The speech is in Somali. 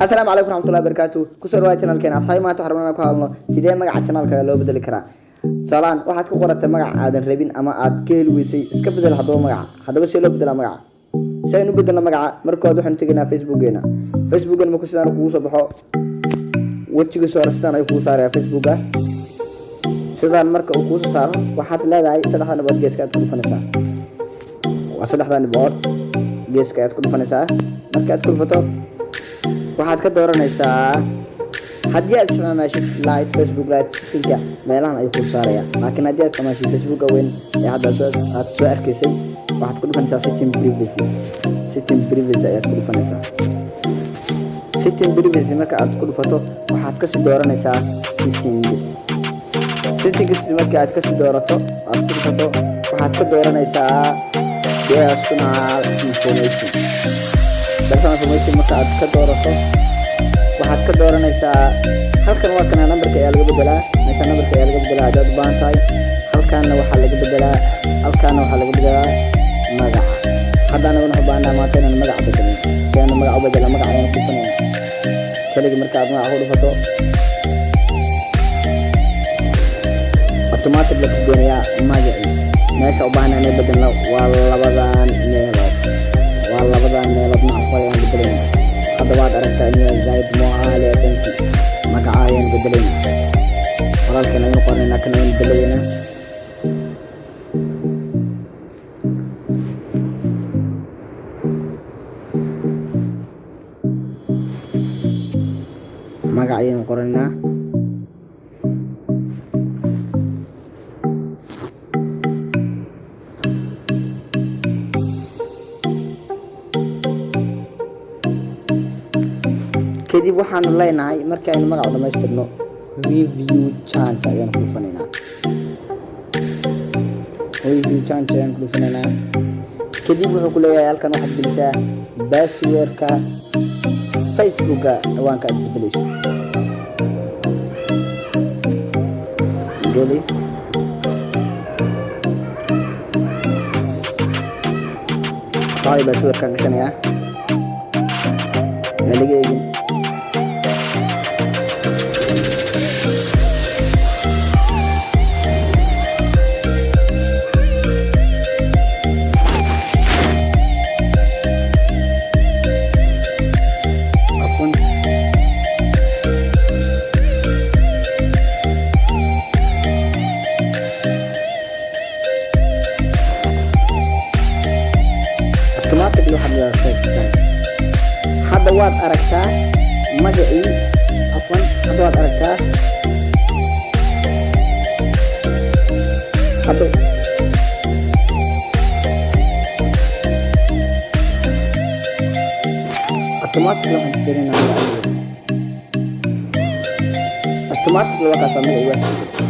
السلام عليكم ورحمة الله وبركاته كسر واجه channel كنا أصحابي ما تحرمنا كهالنا سيدي مجا channel كلا لو بدل كرا سالان واحد كقرة مجا عادن ربين أما عاد كيل ويسي اسكب بدل هذا مجا هذا بس يلو بدل مجا سينو بدل مجا مركو دوحن تجينا فيسبوكنا فيسبوكنا مكسرنا كوسا بحو وجهك صورستان أي كوسا على فيسبوكه سيدان مركو كوسا صار واحد لا داعي سدح أنا بود جيس كات كل فنسا وسدح أنا بود جيس كات كل فنسا مركات كل فترة waxaad ka dooranaysaa haddii aad isticmaashid light Facebook light setting-ka meelahan ay ku saarayaan laakiin haddii aad isticmaashid Facebook weyn ee hadda aad soo arkaysay waxaad ku dhufanaysaa setting privacy ayaad ku dhufanaysaa setting privacy marka aad ku dhufato waxaad ka sii dooranaysaa settings marka aad ka sii doorato aad ku dhufato waxaad ka dooranaysaa personal information marka aad ka doorato waxaad ka dooranaysaa halkan waa kana numberka ayaa laga bedelaa meesha numberka ayaa laga bedelaa dad baan tahay halkaana waxa laga bedelaa magaca haddana waxaan baahnaa maanta inaan magac bedelo si aan magac u bedelo magac ayaan ku fanaa kaliya marka aad magac u dhufato automatic la ku geenayaa magaci meesha u baahnaa inay bedelo waa labadan meelood macquul ayaan bedelayna hadda waad aragtaa inay zaid mu'aali asansi magaca ayaan bedelayna walaalkeen aynu qornayna kan ayaan bedelayna magaca ayaan qornayna kadib waxaanu leenahay marka aynu magac dhamaystirno review chance ayaan ku dhufanayna kadib wuxuu ku leeyahay halkan waxaad gelishaa passwordka Facebooka ciwaanka aad bedelayso geli saay passwordka gashanaya laga eegin automatically waxaad hadda waad aragtaa magacii hadda waad aragtaa hadda automatically waxaan fiirinaa automatically waa kaasa magacii waa